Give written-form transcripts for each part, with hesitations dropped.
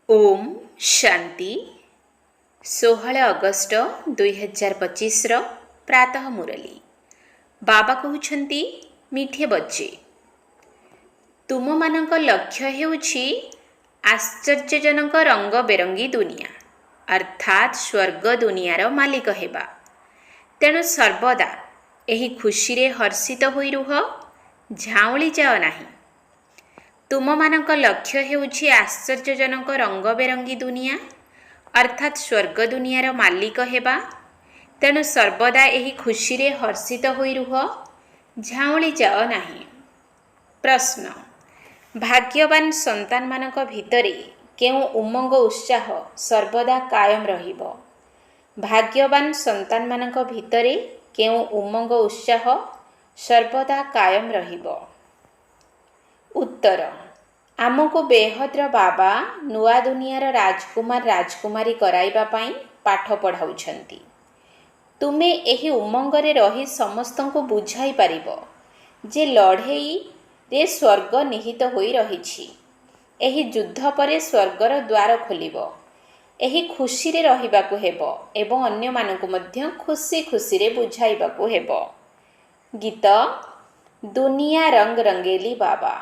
Om Shanti 16 August 2025 प्रातः मुरली बाबा कहउछंती मीठे बच्चे तुम मानक लक्ष्य हेउछि आश्चर्यजनक रंग बेरंगी दुनिया अर्थात स्वर्ग दुनियार मालिक हेबा। तेणु सर्वदा एही खुशी रे हर्षित होई रुह, झाउली जाओ नाही। तुम मानक लक्ष्य हेउछि आश्चर्यजनक रंग बेरंगी दुनिया अर्थात स्वर्ग दुनियार मालिक हेबा। तेणु सर्वदा एही खुशी रे हर्षित होई रुह, झाउली जाओ नाही। प्रश्न, भाग्यवान संतान मानक भितरे केउ उमंग उत्साह सर्वदा कायम रहिबो? भाग्यवान संतान मानक भितरे केउ उमंग उत्साह सर्वदा कायम रहिबो? उत्तर, आमको बेहद्र बाबा नुआ दुनियार राजकुमार राजकुमारी कराइबा पाई पाठ पढ़ाउछंती। तुमे एही उमंगरे रही समस्तंको बुझाई पारिबो जे लढ़ेई रे स्वर्ग निहित होई रहिछि। एही युद्ध परे स्वर्गर द्वार खोलिबो। एही खुशी रे रहिबाकु हेबो एवं अन्य मानकु मध्य खुशी खुशी रे बुझाइबाकु हेबो। गीत दुनिया रंग रंगेली बाबा।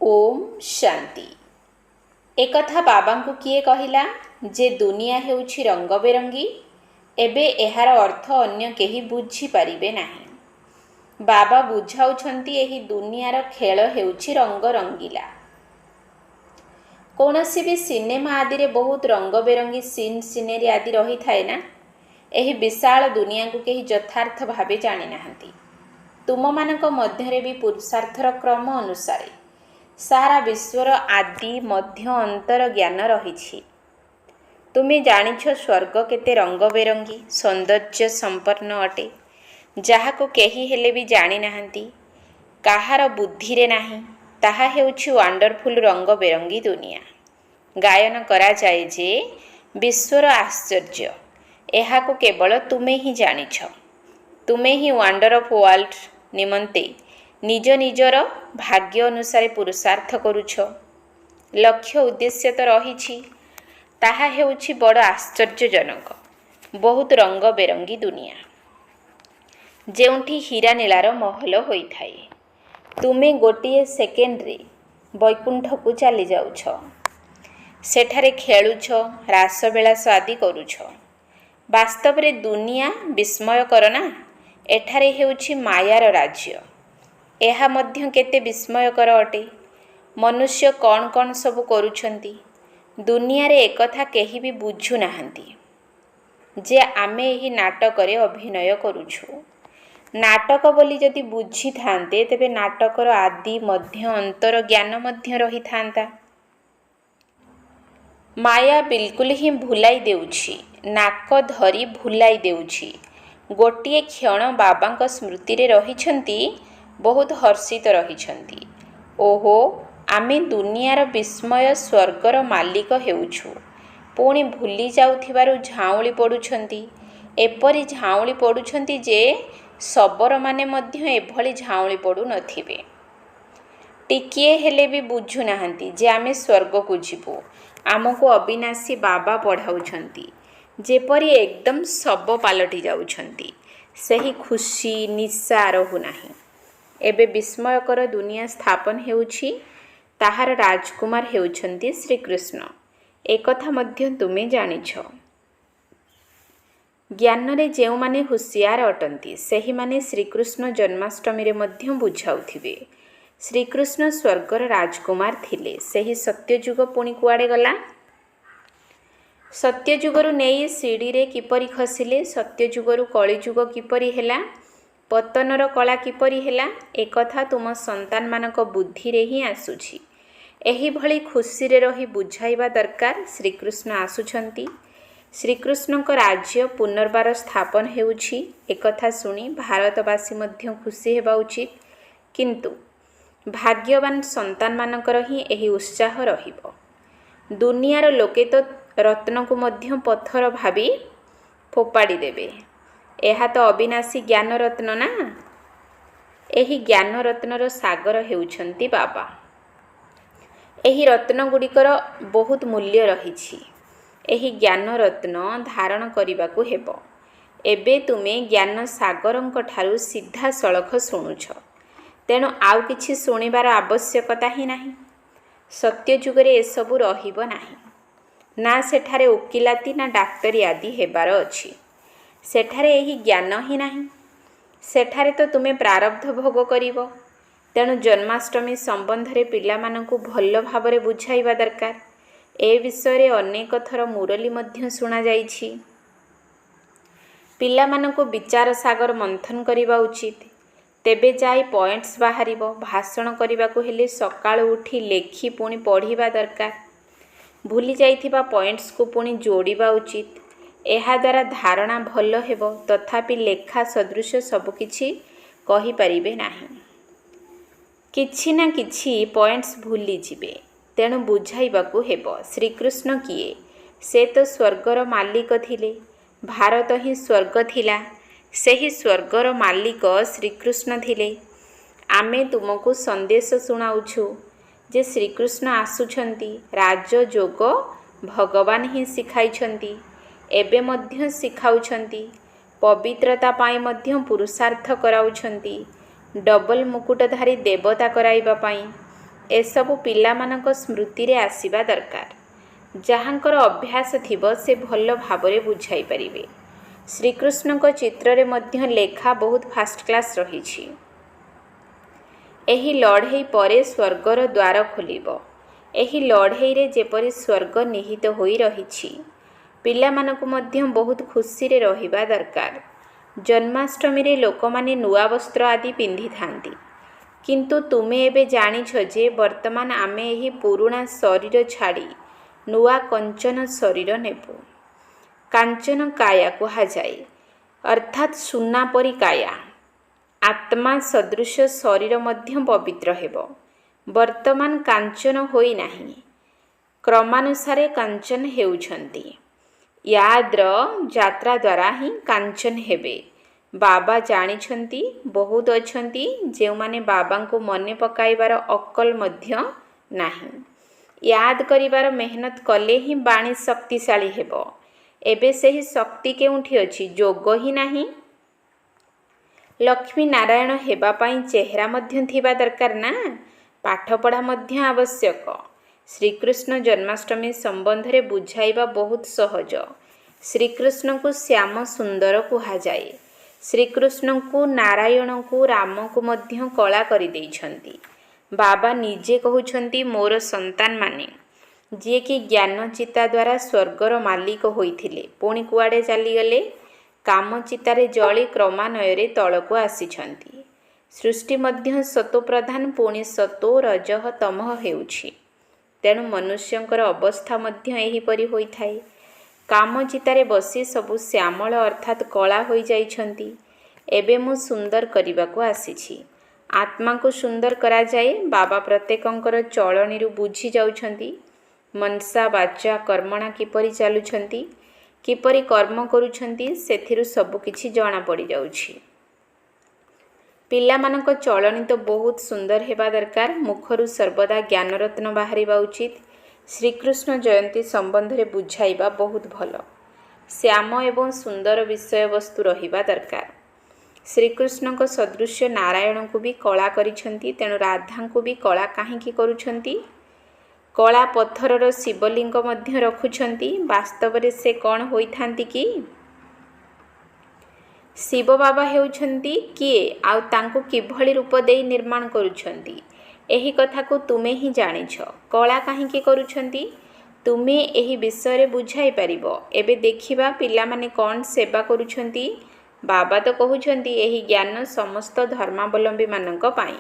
ओम शांति। एक कथा बाबा को किए कहिला जे दुनिया हेउछि रंग बेरंगी, एबे एहार अर्थ अन्य केही बुझी पारिबे नाही। बाबा बुझाउछंती एही दुनियार खेल हेउछि रंग रंगीला। कोनोसी भी सिनेमा आदि रे बहुत रंग बेरंगी सीन सिनेरी आदि रही थाए ना। एही विशाल दुनिया को केही यथार्थ भावे जानि नाहंती। तुम मानक मध्यरे भी पुरुषार्थर क्रम अनुसारे सारा विश्वर आदि मध्य अंतर ज्ञान रही। तुमे जानिछ स्वर्ग केते रंग बेरंगी सौंदर्य संपन्न अटे, जहाको केही हेले भी जानि नाहंती। काहार बुद्धि रे नाही, ताहा हेउछि वंडरफुल रंग बेरंगी दुनिया। गायन करा जाए जे विश्वर आश्चर्य एहाको केवल तुमे ही जानिछ। तुमे ही वंडर ऑफ वर्ल्ड निमंते निज निजर भाग्य अनुसार पुरुषार्थ करुछ। लक्ष्य उद्देश्य तो रही, ताहा हेउछि बड़ आश्चर्यजनक बहुत रंग बेरंगी दुनिया, जेउठी हीरा नीलार महल होई थाए। तुमे गोटिए सेकेंड रे वैकुंठ को चली जाउछ। सेठारे खेलुछ, रासबेलास आदि करुछ। वास्तव रे दुनिया विस्मय करना। एठारे हेउछि मायार राज्य। एहा मध्य केते विस्मयकर अटे। मनुष्य कौन कौन सब करुछंती दुनिया रे एकथा केही भी बुझु नाहंती जे आमे एही नाटक रे अभिनय करुछु। नाटक बोली जदि बुझी थांते तेबे नाटकर आदि मध्य अंतर ज्ञान मध्य रही थांता। माया बिल्कुल ही भुलाई देउछि, नाक धरी भुलाई देउछि। गोटिए क्षण बाबांक स्मृति रे रहिछंती, बहुत हर्षित रहिछंती। ओहो, आमे दुनियार विस्मय स्वर्गर मालिक हेउछु, पुणी भूली जाउथिबारु झाउली पडुछंती। एपरि झाउली पडुछंती जे सबर माने मध्य एभली झाउली पडु नथिबे। टिकिए हेले भी बुझु नाहंती जे आमे स्वर्ग को जिबु। आमको अविनाशी बाबा पढ़ाउछंती, जेपरि एकदम सब पालटी जाउछंती। सही खुशी निशा रहु नाही। एबे विस्मयकर दुनिया स्थापन हेउछि, ताहार राजकुमार हेउछंती श्री कृष्ण। एकथा मध्य तुमे जानिछ। ज्ञान रे जेउ माने हुसियार अटंती, सेही माने श्रीकृष्ण जन्माष्टमी रे मध्य बुझाउथिबे। श्रीकृष्ण स्वर्गर राजकुमार थिले। सेही सत्ययुग पुणी कुआडे गला? सत्ययुगरु नेई सीढ़ी रे किपरि खसिले, सत्ययुगरु कलियुग किपरि हेला, पतनर कला किपरि हेला, एकथा तुम संतान मानक बुद्धि रे ही आसुछि। एही भली खुशी रे रही बुझाइबा दरकार। श्रीकृष्ण आसुछंती। श्रीकृष्णक राज्य पुनर्बार स्थापन हेउछि। एकथा सुनी भारतवासी मध्य खुशी हेबा उचित। किंतु भाग्यवान संतान मानकर ही एही उत्साह रहिबो। दुनियार लोके तो रत्न को मध्य पत्थर भाबी फोपाड़ी देबे। एहा तो अविनाशी ज्ञान रत्न ना। एही ज्ञान रत्नर सागर हेउछंती बाबा। ଏହି ରତ୍ନଗୁଡ଼ିକର ବହୁତ ମୂଲ୍ୟ ରହିଛି। ଏହି ଜ୍ଞାନ ରତ୍ନ ଧାରଣ କରିବାକୁ ହେବ। ଏବେ ତୁମେ ଜ୍ଞାନ ସାଗରଙ୍କ ଠାରୁ ସିଧାସଳଖ ଶୁଣୁଛ, ତେଣୁ ଆଉ କିଛି ଶୁଣିବାର ଆବଶ୍ୟକତା ହିଁ ନାହିଁ। ସତ୍ୟଯୁଗରେ ଏସବୁ ରହିବ ନାହିଁ। ନା ସେଠାରେ ଓକିଲାତି ନା ଡାକ୍ତରୀ ଆଦି ହେବାର ଅଛି। ସେଠାରେ ଏହି ଜ୍ଞାନ ହିଁ ନାହିଁ। ସେଠାରେ ତ ତୁମେ ପ୍ରାରବ୍ଧ ଭୋଗ କରିବ। ତେଣୁ ଜନ୍ମାଷ୍ଟମୀ ସମ୍ବନ୍ଧରେ ପିଲାମାନଙ୍କୁ ଭଲ ଭାବରେ ବୁଝାଇବା ଦରକାର। ଏ ବିଷୟରେ ଅନେକ ଥର ମୁରଲୀ ମଧ୍ୟ ଶୁଣାଯାଇଛି। ପିଲାମାନଙ୍କୁ ବିଚାର ସାଗର ମନ୍ଥନ କରିବା ଉଚିତ। ତେବେ ଯାଇ ପଏଣ୍ଟସ୍ ବାହାରିବ। ଭାଷଣ କରିବାକୁ ହେଲେ ସକାଳୁ ଉଠି ଲେଖି ପୁଣି ପଢ଼ିବା ଦରକାର। ଭୁଲି ଯାଇଥିବା ପଏଣ୍ଟସ୍କୁ ପୁଣି ଯୋଡ଼ିବା ଉଚିତ। ଏହାଦ୍ୱାରା ଧାରଣା ଭଲ ହେବ, ତଥାପି ଲେଖା ସଦୃଶ ସବୁକିଛି କହିପାରିବେ ନାହିଁ। କିଛି ନା କିଛି ପଏଣ୍ଟସ୍ ଭୁଲିଯିବେ। ତେଣୁ ବୁଝାଇବାକୁ ହେବ। ଶ୍ରୀକୃଷ୍ଣ କିଏ? ସେ ତ ସ୍ୱର୍ଗର ମାଲିକ ଥିଲେ। ଭାରତ ହିଁ ସ୍ୱର୍ଗ ଥିଲା। ସେହି ସ୍ୱର୍ଗର ମାଲିକ ଶ୍ରୀକୃଷ୍ଣ ଥିଲେ। ଆମେ ତୁମକୁ ସନ୍ଦେଶ ଶୁଣାଉଛୁ ଯେ ଶ୍ରୀକୃଷ୍ଣ ଆସୁଛନ୍ତି। ରାଜଯୋଗ ଭଗବାନ ହିଁ ଶିଖାଇଛନ୍ତି, ଏବେ ମଧ୍ୟ ଶିଖାଉଛନ୍ତି। ପବିତ୍ରତା ପାଇଁ ମଧ୍ୟ ପୁରୁଷାର୍ଥ କରାଉଛନ୍ତି। ଡବଲ ମୁକୁଟଧାରୀ ଦେବତା କରାଇବା ପାଇଁ। ଏସବୁ ପିଲାମାନଙ୍କ ସ୍ମୃତିରେ ଆସିବା ଦରକାର। ଯାହାଙ୍କର ଅଭ୍ୟାସ ଥିବ ସେ ଭଲ ଭାବରେ ବୁଝାଇ ପାରିବେ। ଶ୍ରୀକୃଷ୍ଣଙ୍କ ଚିତ୍ରରେ ମଧ୍ୟ ଲେଖା ବହୁତ ଫାଷ୍ଟ କ୍ଲାସ୍ ରହିଛି। ଏହି ଲଢ଼େଇ ପରେ ସ୍ୱର୍ଗର ଦ୍ୱାର ଖୋଲିବ। ଏହି ଲଢ଼େଇରେ ଯେପରି ସ୍ୱର୍ଗ ନିହିତ ହୋଇ ରହିଛି। ପିଲାମାନଙ୍କୁ ମଧ୍ୟ ବହୁତ ଖୁସିରେ ରହିବା ଦରକାର। ଜନ୍ମାଷ୍ଟମୀରେ ଲୋକମାନେ ନୂଆ ବସ୍ତ୍ର ଆଦି ପିନ୍ଧିଥାନ୍ତି। କିନ୍ତୁ ତୁମେ ଏବେ ଜାଣିଛ ଯେ ବର୍ତ୍ତମାନ ଆମେ ଏହି ପୁରୁଣା ଶରୀର ଛାଡ଼ି ନୂଆ କଞ୍ଚନ ଶରୀର ନେବୁ। କାଞ୍ଚନ କାୟା କୁହାଯାଏ, ଅର୍ଥାତ୍ ସୁନା ପରି କାୟା। ଆତ୍ମା ସଦୃଶ ଶରୀର ମଧ୍ୟ ପବିତ୍ର ହେବ। ବର୍ତ୍ତମାନ କାଞ୍ଚନ ହୋଇନାହିଁ, କ୍ରମାନୁସାରେ କାଞ୍ଚନ ହେଉଛନ୍ତି। ୟାଦ୍ର ଯାତ୍ରା ଦ୍ୱାରା ହିଁ କାଞ୍ଚନ ହେବେ। ବାବା ଜାଣିଛନ୍ତି, ବହୁତ ଅଛନ୍ତି ଯେଉଁମାନେ ବାବାଙ୍କୁ ମନେ ପକାଇବାର ଅକଲ ମଧ୍ୟ ନାହିଁ। ୟାଦ କରିବାର ମେହନତ କଲେ ହିଁ ବାଣୀ ଶକ୍ତିଶାଳୀ ହେବ। ଏବେ ସେହି ଶକ୍ତି କେଉଁଠି ଅଛି? ଯୋଗ ହିଁ ନାହିଁ। ଲକ୍ଷ୍ମୀ ନାରାୟଣ ହେବା ପାଇଁ ଚେହେରା ମଧ୍ୟ ଥିବା ଦରକାର ନା। ପାଠପଢ଼ା ମଧ୍ୟ ଆବଶ୍ୟକ। ଶ୍ରୀକୃଷ୍ଣ ଜନ୍ମାଷ୍ଟମୀ ସମ୍ବନ୍ଧରେ ବୁଝାଇବା ବହୁତ ସହଜ। ଶ୍ରୀକୃଷ୍ଣଙ୍କୁ ଶ୍ୟାମ ସୁନ୍ଦର କୁହାଯାଏ। ଶ୍ରୀକୃଷ୍ଣଙ୍କୁ, ନାରାୟଣଙ୍କୁ, ରାମଙ୍କୁ ମଧ୍ୟ କଳା କରିଦେଇଛନ୍ତି। ବାବା ନିଜେ କହୁଛନ୍ତି, ମୋର ସନ୍ତାନମାନେ ଯିଏକି ଜ୍ଞାନଚିତା ଦ୍ୱାରା ସ୍ୱର୍ଗର ମାଲିକ ହୋଇଥିଲେ, ପୁଣି କୁଆଡ଼େ ଚାଲିଗଲେ? କାମଚିତାରେ ଜଳି କ୍ରମାନ୍ୱୟରେ ତଳକୁ ଆସିଛନ୍ତି। ସୃଷ୍ଟି ମଧ୍ୟ ସତୋପ୍ରଧାନ, ପୁଣି ସତୋ ରଜଃ ତମଃ ହେଉଛି। ତେଣୁ ମନୁଷ୍ୟଙ୍କର ଅବସ୍ଥା ମଧ୍ୟ ଏହିପରି ହୋଇଥାଏ। କାମଚିତାରେ ବସି ସବୁ ଶ୍ୟାମଳ ଅର୍ଥାତ୍ କଳା ହୋଇଯାଇଛନ୍ତି। ଏବେ ମୁଁ ସୁନ୍ଦର କରିବାକୁ ଆସିଛି। ଆତ୍ମାକୁ ସୁନ୍ଦର କରାଯାଏ। ବାବା ପ୍ରତ୍ୟେକଙ୍କର ଚଳଣିରୁ ବୁଝି ଯାଉଛନ୍ତି। ମନସା ବାଚା କର୍ମଣା କିପରି ଚାଲୁଛନ୍ତି, କିପରି କର୍ମ କରୁଛନ୍ତି, ସେଥିରୁ ସବୁକିଛି ଜଣାପଡ଼ିଯାଉଛି। ପିଲାମାନଙ୍କ ଚଳଣି ତ ବହୁତ ସୁନ୍ଦର ହେବା ଦରକାର। ମୁଖରୁ ସର୍ବଦା ଜ୍ଞାନରତ୍ନ ବାହାରିବା ଉଚିତ। ଶ୍ରୀକୃଷ୍ଣ ଜୟନ୍ତୀ ସମ୍ବନ୍ଧରେ ବୁଝାଇବା ବହୁତ ଭଲ। ଶ୍ୟାମ ଏବଂ ସୁନ୍ଦର ବିଷୟବସ୍ତୁ ରହିବା ଦରକାର। ଶ୍ରୀକୃଷ୍ଣଙ୍କ ସଦୃଶ ନାରାୟଣଙ୍କୁ ବି କଳା କରିଛନ୍ତି, ତେଣୁ ରାଧାଙ୍କୁ ବି କଳା କାହିଁକି କରୁଛନ୍ତି? କଳା ପଥରର ଶିବଲିଙ୍ଗ ମଧ୍ୟ ରଖୁଛନ୍ତି। ବାସ୍ତବରେ ସେ କ'ଣ ହୋଇଥାନ୍ତି କି? ଶିବ ବାବା ହେଉଛନ୍ତି କିଏ ଆଉ ତାଙ୍କୁ କିଭଳି ରୂପ ଦେଇ ନିର୍ମାଣ କରୁଛନ୍ତି, ଏହି କଥାକୁ ତୁମେ ହିଁ ଜାଣିଛ। କଳା କାହିଁକି କରୁଛନ୍ତି? ତୁମେ ଏହି ବିଷୟରେ ବୁଝାଇ ପାରିବ। ଏବେ ଦେଖିବା ପିଲାମାନେ କ'ଣ ସେବା କରୁଛନ୍ତି। ବାବା ତ କହୁଛନ୍ତି ଏହି ଜ୍ଞାନ ସମସ୍ତ ଧର୍ମାବଲମ୍ବୀମାନଙ୍କ ପାଇଁ।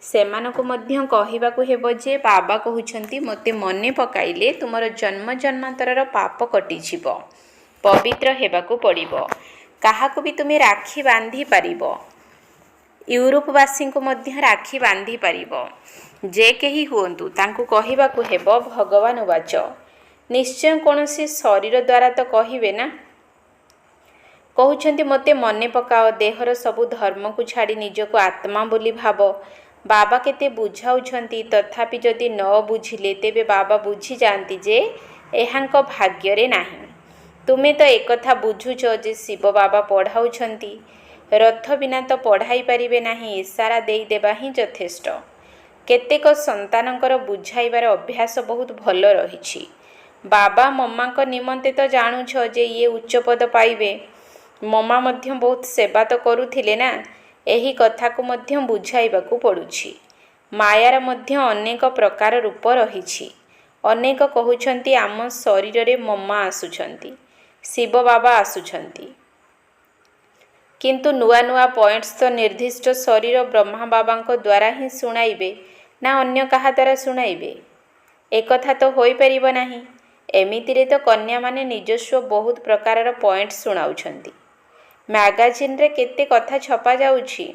ସେମାନଙ୍କୁ ମଧ୍ୟ କହିବାକୁ ହେବ ଯେ ବାବା କହୁଛନ୍ତି, ମୋତେ ମନେ ପକାଇଲେ ତୁମର ଜନ୍ମ ଜନ୍ମାନ୍ତରର ପାପ କଟିଯିବ। ପବିତ୍ର ହେବାକୁ ପଡ଼ିବ। କାହାକୁ ବି ତୁମେ ରାକ୍ଷୀ ବାନ୍ଧି ପାରିବ। ୟୁରୋପବାସୀଙ୍କୁ ମଧ୍ୟ ରାକ୍ଷୀ ବାନ୍ଧି ପାରିବ। ଯେ କେହି ହୁଅନ୍ତୁ, ତାଙ୍କୁ କହିବାକୁ ହେବ ଭଗବାନ ଉବାଚ। ନିଶ୍ଚୟ କୌଣସି ଶରୀର ଦ୍ୱାରା ତ କହିବେ ନା। କହୁଛନ୍ତି, ମୋତେ ମନେ ପକାଅ, ଦେହର ସବୁ ଧର୍ମକୁ ଛାଡ଼ି ନିଜକୁ ଆତ୍ମା ବୋଲି ଭାବ। बाबा केते बुझाउछंती तथापि जदि न बुझिले तेबे बाबा बुझी जानती जे एहांक भाग्यरे नाही। तुमे तो एकथा बुझुछ जे शिव बाबा पढ़ाउछंती, रथ बिना तो पढ़ाई पारिबे नाही, इशारा देई देबा ही यथेष्ट। केतेक संतानकर बुझाइबार अभ्यास बहुत भल रहिछि। बाबा मम्मांक निमंते तो जानुछ जे ये उच्च पद पाइबे, मम्मा मध्य बहुत सेवा तो करुथिले ना, एही कथा को मध्य बुझाइबाकू पड़ुछि। मायार मध्य अनेक प्रकार रूप रहिछि। अनेक कहउछंती आम शरीर रे मम्मा आसुछंती, शिव बाबा आसुछंती, किंतु नुआ नुआ पॉइंट्स तो निर्दिष्ट शरीर ब्रह्मा बाबांक द्वारा ही सुनाइबे ना अन्य कहा द्वारा सुनाइबे, एकथा तो होई परिबो नाही। एमितिरे तो कन्या माने निजस्व बहुत प्रकार पॉइंट सुनाउछंती। मैगजीन रे केते कथा छपा जाउछि।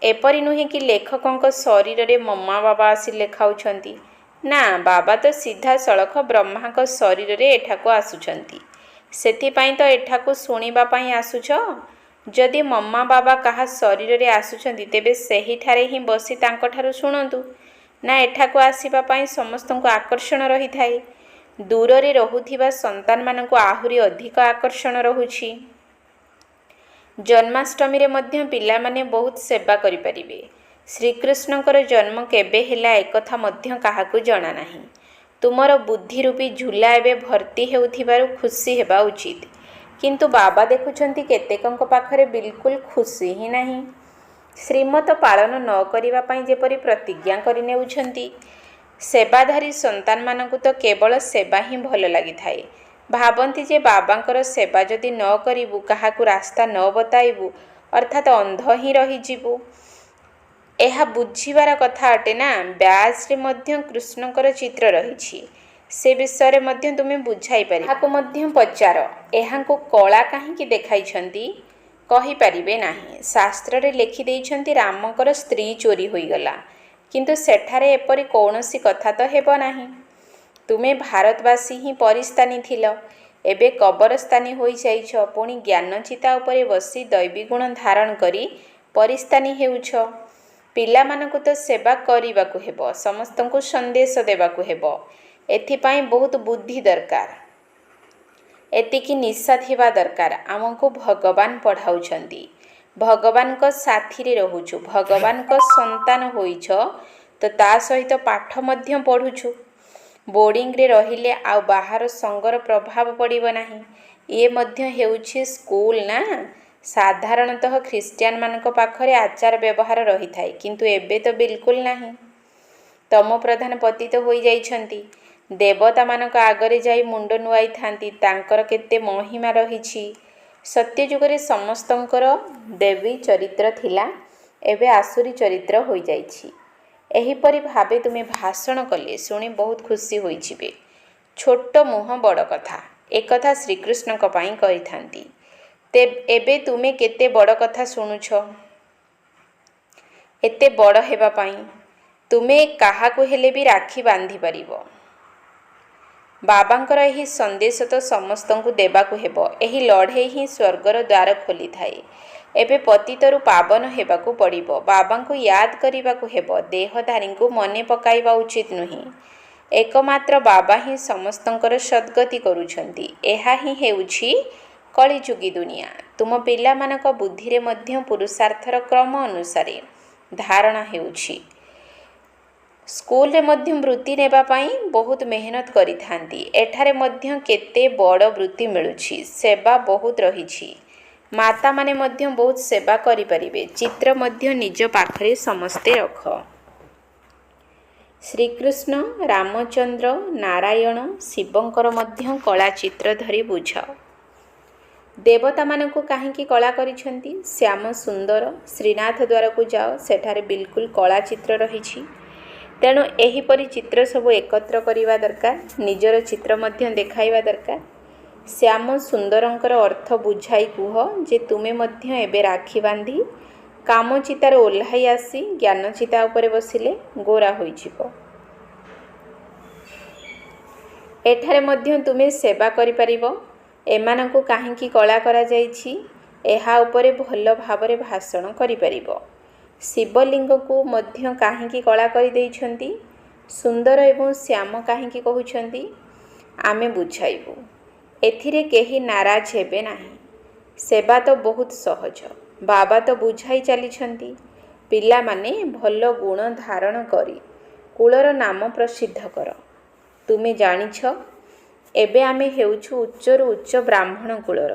एपरि नुहे कि लेखकों शरीर रे मम्मा बाबा आसी लेखाउछंती ना, बाबा तो सीधा सड़क ब्रह्मा को शरीर रे एठाको आसुछंती। सेथिपाई तो एठाको सुनिबा पाई आसुछ। जदि मम्मा बाबा कहा शरीर रे आसुछंती तेबे सेही ठारे ही बसी तांको ठारू सुनंतु ना, एठाको आसीबा पाई समस्तଙ୍କୁ आकर्षण रही थाए। दूर रे रहुथिबा संतान माननको आहुरी अधिक आकर्षण रहुछि। जन्माष्टमी रे मध्य पिला माने बहुत सेवा करि परिबे। श्रीकृष्णकर जन्म केबे हेला एकथा मध्य काहाकू जणा नाही। तुमर बुद्धि रूपी झूला एबे भर्ती हेउथिबारु खुशी हेबा उचित, किंतु बाबा देखुछंती केतेकंक पाखरे बिल्कुल खुशी ही नाही। श्रीमत पालन न करिबा पाई जेपरि प्रतिज्ञा करि नेउछंती। सेवाधारी संतान मानकु तो केवल सेवा ही भल लागि थाए। भाबंती जे बाबांकर सेवा जदि न करिबु, काहाकू रास्ता न बताइबु, अर्थात अंध ही रही जिबु। एहा बुझिबार कथा अटे ना। ब्याज रे मध्य कृष्णकर चित्र रहिछि, से विषय रे मध्य तुमे बुझाई पारि। हाकू मध्य पचार, एहांकू कला काहींकि देखाइछंती, कहि पारिबे नाही। शास्त्र रे लेखि देइछंती रामकर स्त्री चोरी होई गला, किंतु सेठारे एपरि कौनसी कथा तो हेबो नाही। तुमे भारतवासी ही परिस्तानी थिल, एबे कबरस्तानी होई जाइछ, पुणी ज्ञानचिता उपरे बसी दैवी गुण धारण करी परिस्तानी हेउछ। पिला मानकु तो सेवा करिबाकू हेबो, समस्तंकु संदेश देबाकू हेबो, एथिपाई बहुत बुद्धि दरकार, एतिकी निशा थिबा दरकार। आमको भगवान पढ़ाउछंती, भगवान को साथी रे रहुछु, भगवान को संतान होइछ तो ता सहित पाठ मध्य पढ़ुछु। बोर्डिंग रे रहिले आ बाहर संगर प्रभाव पड़िबो नाही। ये मध्य हेउछि स्कूल ना। साधारणतः ख्रिस्टियान मानक पाखरे आचार व्यवहार रही थाए, किंतु एबे तो बिल्कुल नाही। तम प्रधान पतित होई जाइछंती। देवता मानक आगरे जाई मुंड नुआई थांती, तांकर केते महिमा रहिछि। सत्य जुगरे समस्तंकर देवी चरित्र थिला, एबे आसुरी चरित्र होई जाइछि। एहीपरि भावे तुमे भाषण कले शुणी बहुत खुशी होई जिबे। छोट मुह बड़ कथा, एकथा श्रीकृष्ण को पाई कहि थांती। ते एबे तुमे केते बड़ कथा शुणुछ। एते बड़ हेबा पाई तुमे काहाकू हेले भी राखी बांधी परिबो। बाबांकर एही संदेश तो समस्तंकु देबाकू हेबो। एही लढ़े ही स्वर्गर द्वार खोली थाए। एबे पतितरु पावन हेबाकू पड़िबो। बाबांकू याद करिबाकू हेबो। देहधारींकू मने पकाइबा उचित नुही। एकमात्र बाबा ही समस्तंकर सद्गति करुछंती। एहा ही हेउछि कलिजुगी दुनिया। तुम पिला मानक बुद्धि रे मध्य पुरुषार्थर क्रम अनुसारे धारणा हेउछि। स्कूल रे मध्य वृत्ति नेबा पाई बहुत मेहनत करि थांती। एठारे मध्य केते बड़ वृत्ति मिलुछि। सेवा बहुत रहिछि। माता माने मध्य बहुत सेवा करि परिबे। चित्र मध्य निज पाखरे समस्ते रख। श्रीकृष्ण, रामचंद्र, नारायण, शिवंकर मध्य कला चित्र धरि बुझ। देवता मानकु काहींकि कला करिछंती। श्याम सुंदर श्रीनाथ द्वार को जाओ, सेठारे बिल्कुल कला चित्र रहिछि। तेणु एहीपरि चित्र सब एकत्र करिबा दरकार। निजर चित्र मध्य देखाइबा दरकार। श्याम सुंदरंकर अर्थ बुझाई कुह जे तुमे मध्य एबे राखी बांधी काम चितार ओल्हाई आसी ज्ञान चिता उपरे बसिले गोरा होई जिवो। एठारे मध्य तुमे सेवा करि परिबो। एमानंकु काहींकि कला करा जाइछि, एहा उपरे भल भाबरे भाषण करि परिबो। ଶିବଲିଙ୍ଗକୁ ମଧ୍ୟ କାହିଁକି କଳା କରିଦେଇଛନ୍ତି? ସୁନ୍ଦର ଏବଂ ଶ୍ୟାମ କାହିଁକି କହୁଛନ୍ତି? ଆମେ ବୁଝାଇବୁ। ଏଥିରେ କେହି ନାରାଜ ହେବେ ନାହିଁ। ସେବା ତ ବହୁତ ସହଜ। ବାବା ତ ବୁଝାଇ ଚାଲିଛନ୍ତି। ପିଲାମାନେ ଭଲ ଗୁଣ ଧାରଣ କରି କୁଳର ନାମ ପ୍ରସିଦ୍ଧ କର। ତୁମେ ଜାଣିଛ, ଏବେ ଆମେ ହେଉଛୁ ଉଚ୍ଚରୁ ଉଚ୍ଚ ବ୍ରାହ୍ମଣ କୁଳର।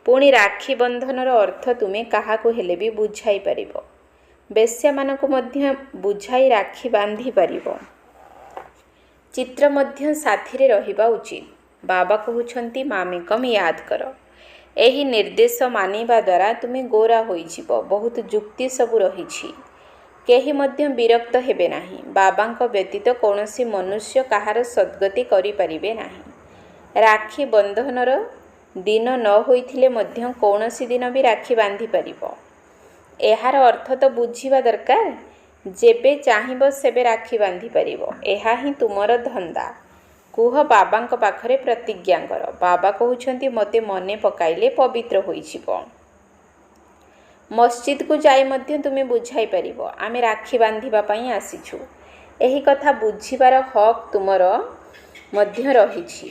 ପୁଣି ରାକ୍ଷୀ ବନ୍ଧନର ଅର୍ଥ ତୁମେ କାହାକୁ ହେଲେ ବି ବୁଝାଇ ପାରିବ। ବେଶ୍ୟାମାନଙ୍କୁ ମଧ୍ୟ ବୁଝାଇ ରାକ୍ଷୀ ବାନ୍ଧି ପାରିବ। ଚିତ୍ର ମଧ୍ୟ ସାଥିରେ ରହିବା ଉଚିତ। ବାବା କହୁଛନ୍ତି ମାମେକମ୍ ୟାଦ କର। ଏହି ନିର୍ଦ୍ଦେଶ ମାନିବା ଦ୍ୱାରା ତୁମେ ଗୋରା ହୋଇଯିବ। ବହୁତ ଯୁକ୍ତି ସବୁ ରହିଛି। କେହି ମଧ୍ୟ ବିରକ୍ତ ହେବେ ନାହିଁ। ବାବାଙ୍କ ବ୍ୟତୀତ କୌଣସି ମନୁଷ୍ୟ କାହାର ସଦ୍ଗତି କରିପାରିବେ ନାହିଁ। ରାକ୍ଷୀ ବନ୍ଧନର ଦିନ ନ ହୋଇଥିଲେ ମଧ୍ୟ କୌଣସି ଦିନ ବି ରାକ୍ଷୀ ବାନ୍ଧି ପାରିବ। ଏହାର ଅର୍ଥ ତ ବୁଝିବା ଦରକାର। ଯେବେ ଚାହିଁବ ସେବେ ରାକ୍ଷୀ ବାନ୍ଧି ପାରିବ। ଏହା ହିଁ ତୁମର ଧନ୍ଦା। କୁହ ବାବାଙ୍କ ପାଖରେ ପ୍ରତିଜ୍ଞା କର। ବାବା କହୁଛନ୍ତି ମୋତେ ମନେ ପକାଇଲେ ପବିତ୍ର ହୋଇଯିବ। ମସଜିଦକୁ ଯାଇ ମଧ୍ୟ ତୁମେ ବୁଝାଇ ପାରିବ ଆମେ ରାକ୍ଷୀ ବାନ୍ଧିବା ପାଇଁ ଆସିଛୁ। ଏହି କଥା ବୁଝିବାର ହକ୍ ତୁମର ମଧ୍ୟ ରହିଛି।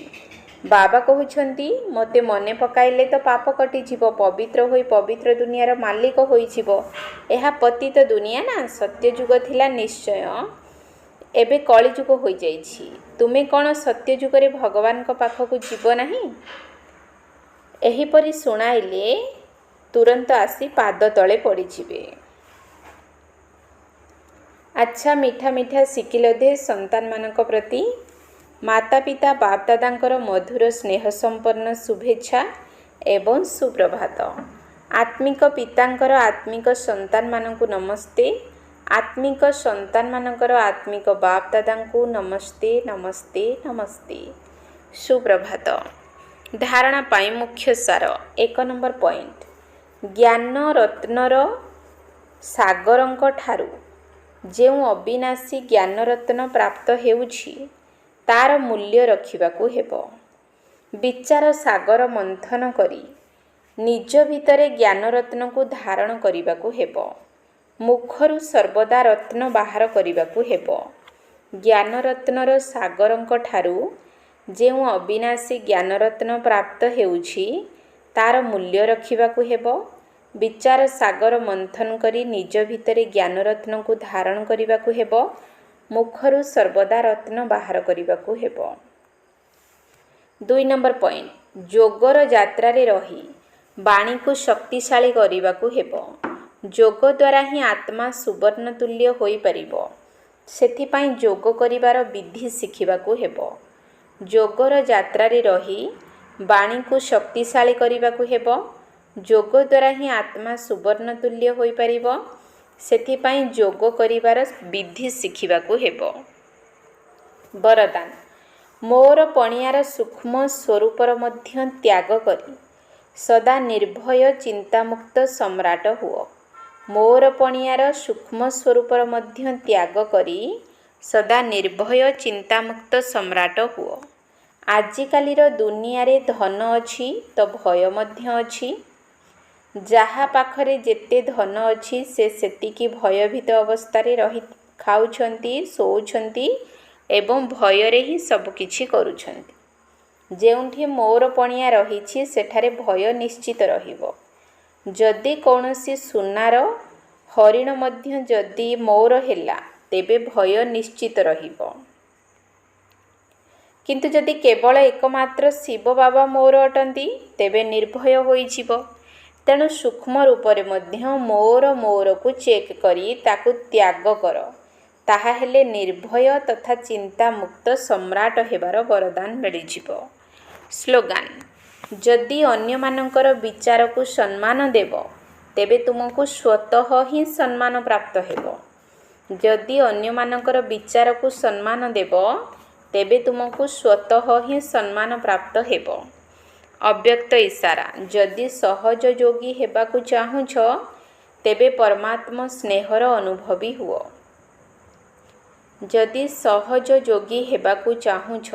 ବାବା କହୁଛନ୍ତି ମୋତେ ମନେ ପକାଇଲେ ତ ପାପ କଟିଯିବ, ପବିତ୍ର ହୋଇ ପବିତ୍ର ଦୁନିଆର ମାଲିକ ହୋଇଯିବ। ଏହା ପତିତ ଦୁନିଆ ନା। ସତ୍ୟଯୁଗ ଥିଲା ନିଶ୍ଚୟ, ଏବେ କଳିଯୁଗ ହୋଇଯାଇଛି। ତୁମେ କ'ଣ ସତ୍ୟଯୁଗରେ ଭଗବାନଙ୍କ ପାଖକୁ ଯିବ ନାହିଁ? ଏହିପରି ଶୁଣାଇଲେ ତୁରନ୍ତ ଆସି ପାଦ ତଳେ ପଡ଼ିଯିବେ। ଆଚ୍ଛା, ମିଠା ମିଠା ଶିଖିଲ ଦେ ସନ୍ତାନମାନଙ୍କ ପ୍ରତି ମାତା ପିତା ବାପ ଦାଦାଙ୍କର ମଧୁର ସ୍ନେହ ସମ୍ପନ୍ନ ଶୁଭେଚ୍ଛା ଏବଂ ସୁପ୍ରଭାତ। ଆତ୍ମିକ ପିତାଙ୍କର ଆତ୍ମିକ ସନ୍ତାନମାନଙ୍କୁ ନମସ୍ତେ। ଆତ୍ମିକ ସନ୍ତାନମାନଙ୍କର ଆତ୍ମିକ ବାପ ଦାଦାଙ୍କୁ ନମସ୍ତେ ନମସ୍ତେ ନମସ୍ତେ। ସୁପ୍ରଭାତ। ଧାରଣା ପାଇଁ ମୁଖ୍ୟ ସାର। 1 ନମ୍ବର ପଏଣ୍ଟ। ଜ୍ଞାନ ରତ୍ନର ସାଗରଙ୍କ ଠାରୁ ଯେଉଁ ଅବିନାଶୀ ଜ୍ଞାନରତ୍ନ ପ୍ରାପ୍ତ ହେଉଛି ତାର ମୂଲ୍ୟ ରଖିବାକୁ ହେବ। ବିଚାର ସାଗର ମନ୍ଥନ କରି ନିଜ ଭିତରେ ଜ୍ଞାନରତ୍ନକୁ ଧାରଣ କରିବାକୁ ହେବ। ମୁଖରୁ ସର୍ବଦା ରତ୍ନ ବାହାର କରିବାକୁ ହେବ। ଜ୍ଞାନରତ୍ନର ସାଗରଙ୍କ ଠାରୁ ଯେଉଁ ଅବିନାଶୀ ଜ୍ଞାନରତ୍ନ ପ୍ରାପ୍ତ ହେଉଛି ତାର ମୂଲ୍ୟ ରଖିବାକୁ ହେବ। ବିଚାର ସାଗର ମନ୍ଥନ କରି ନିଜ ଭିତରେ ଜ୍ଞାନରତ୍ନକୁ ଧାରଣ କରିବାକୁ ହେବ। ମୁଖରୁ ସର୍ବଦା ରତ୍ନ ବାହାର କରିବାକୁ ହେବ। 2 ନମ୍ବର ପଏଣ୍ଟ। ଯୋଗର ଯାତ୍ରାରେ ରହି ବାଣୀକୁ ଶକ୍ତିଶାଳୀ କରିବାକୁ ହେବ। ଯୋଗ ଦ୍ୱାରା ହିଁ ଆତ୍ମା ସୁବର୍ଣ୍ଣ ତୁଲ୍ୟ ହୋଇପାରିବ। ସେଥିପାଇଁ ଯୋଗ କରିବାର ବିଧି ଶିଖିବାକୁ ହେବ। ଯୋଗର ଯାତ୍ରାରେ ରହି ବାଣୀକୁ ଶକ୍ତିଶାଳୀ କରିବାକୁ ହେବ। ଯୋଗ ଦ୍ୱାରା ହିଁ ଆତ୍ମା ସୁବର୍ଣ୍ଣ ତୁଲ୍ୟ ହୋଇପାରିବ। ସେଥିପାଇଁ ଯୋଗ କରିବାର ବିଧି ଶିଖିବାକୁ ହେବ। ବରଦାନ। ମୋର ପଣିଆର ସୂକ୍ଷ୍ମ ସ୍ୱରୂପର ମଧ୍ୟ ତ୍ୟାଗ କରି ସଦା ନିର୍ଭୟ ଚିନ୍ତାମୁକ୍ତ ସମ୍ରାଟ ହୁଅ। ମୋର ପଣିଆର ସୂକ୍ଷ୍ମ ସ୍ୱରୂପର ମଧ୍ୟ ତ୍ୟାଗ କରି ସଦା ନିର୍ଭୟ ଚିନ୍ତାମୁକ୍ତ ସମ୍ରାଟ ହୁଅ। ଆଜିକାଲିର ଦୁନିଆରେ ଧନ ଅଛି ତ ଭୟ ମଧ୍ୟ ଅଛି। ଯାହା ପାଖରେ ଯେତେ ଧନ ଅଛି ସେ ସେତିକି ଭୟଭୀତ ଅବସ୍ଥାରେ ରହି ଖାଉଛନ୍ତି, ଶୋଉଛନ୍ତି ଏବଂ ଭୟରେ ହିଁ ସବୁକିଛି କରୁଛନ୍ତି। ଯେଉଁଠି ମୋର ପଣିଆ ରହିଛି ସେଠାରେ ଭୟ ନିଶ୍ଚିତ ରହିବ। ଯଦି କୌଣସି ସୁନାର ହରିଣ ମଧ୍ୟ ଯଦି ମୋର ହେଲା ତେବେ ଭୟ ନିଶ୍ଚିତ ରହିବ। କିନ୍ତୁ ଯଦି କେବଳ ଏକମାତ୍ର ଶିବ ବାବା ମୋର ଅଟନ୍ତି ତେବେ ନିର୍ଭୟ ହୋଇଯିବ। ତେଣୁ ସୂକ୍ଷ୍ମ ରୂପରେ ମଧ୍ୟ ମୋରକୁ ଚେକ୍ କରି ତାକୁ ତ୍ୟାଗ କର। ତାହା ହେଲେ ନିର୍ଭୟ ତଥା ଚିନ୍ତାମୁକ୍ତ ସମ୍ରାଟ ହେବାର ବରଦାନ ମିଳିଯିବ। ସ୍ଲୋଗାନ। ଯଦି ଅନ୍ୟମାନଙ୍କର ବିଚାରକୁ ସମ୍ମାନ ଦେବ ତେବେ ତୁମକୁ ସ୍ୱତଃ ହିଁ ସମ୍ମାନ ପ୍ରାପ୍ତ ହେବ। ଯଦି ଅନ୍ୟମାନଙ୍କର ବିଚାରକୁ ସମ୍ମାନ ଦେବ ତେବେ ତୁମକୁ ସ୍ୱତଃ ହିଁ ସମ୍ମାନ ପ୍ରାପ୍ତ ହେବ। ଅବ୍ୟକ୍ତ ଇଶାରା। ଯଦି ସହଜ ଯୋଗୀ ହେବାକୁ ଚାହୁଁଛ ତେବେ ପରମାତ୍ମା ସ୍ନେହର ଅନୁଭବୀ ହୁଅ। ଯଦି ସହଜ ଯୋଗୀ ହେବାକୁ ଚାହୁଁଛ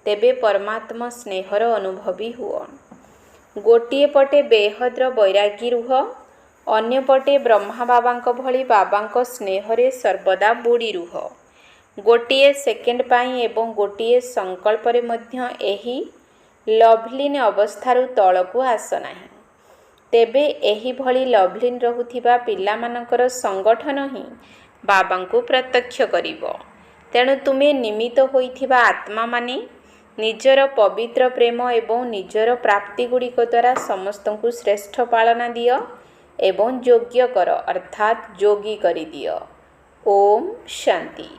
ତେବେ ପରମାତ୍ମା ସ୍ନେହର ଅନୁଭବୀ ହୁଅ। ଗୋଟିଏ ପଟେ ବେହଦ୍ର ବୈରାଗୀ ରୁହ, ଅନ୍ୟପଟେ ବ୍ରହ୍ମା ବାବାଙ୍କ ଭଳି ବାବାଙ୍କ ସ୍ନେହରେ ସର୍ବଦା ବୁଡ଼ି ରୁହ। ଗୋଟିଏ ସେକେଣ୍ଡ ପାଇଁ ଏବଂ ଗୋଟିଏ ସଂକଳ୍ପରେ ମଧ୍ୟ ଏହି ଲଭ୍ଲିନ୍ ଅବସ୍ଥାରୁ ତଳକୁ ଆସ ନାହିଁ। ତେବେ ଏହିଭଳି ଲଭ୍ଲିନ୍ ରହୁଥିବା ପିଲାମାନଙ୍କର ସଂଗଠନ ହିଁ ବାବାଙ୍କୁ ପ୍ରତ୍ୟକ୍ଷ କରିବ। ତେଣୁ ତୁମେ ନିମିତ୍ତ ହୋଇଥିବା ଆତ୍ମାମାନେ ନିଜର ପବିତ୍ର ପ୍ରେମ ଏବଂ ନିଜର ପ୍ରାପ୍ତିଗୁଡ଼ିକ ଦ୍ୱାରା ସମସ୍ତଙ୍କୁ ଶ୍ରେଷ୍ଠ ପାଳନା ଦିଅ ଏବଂ ଯୋଗ୍ୟ କର ଅର୍ଥାତ୍ ଯୋଗୀ କରିଦିଅ। ଓମ୍ ଶାନ୍ତି।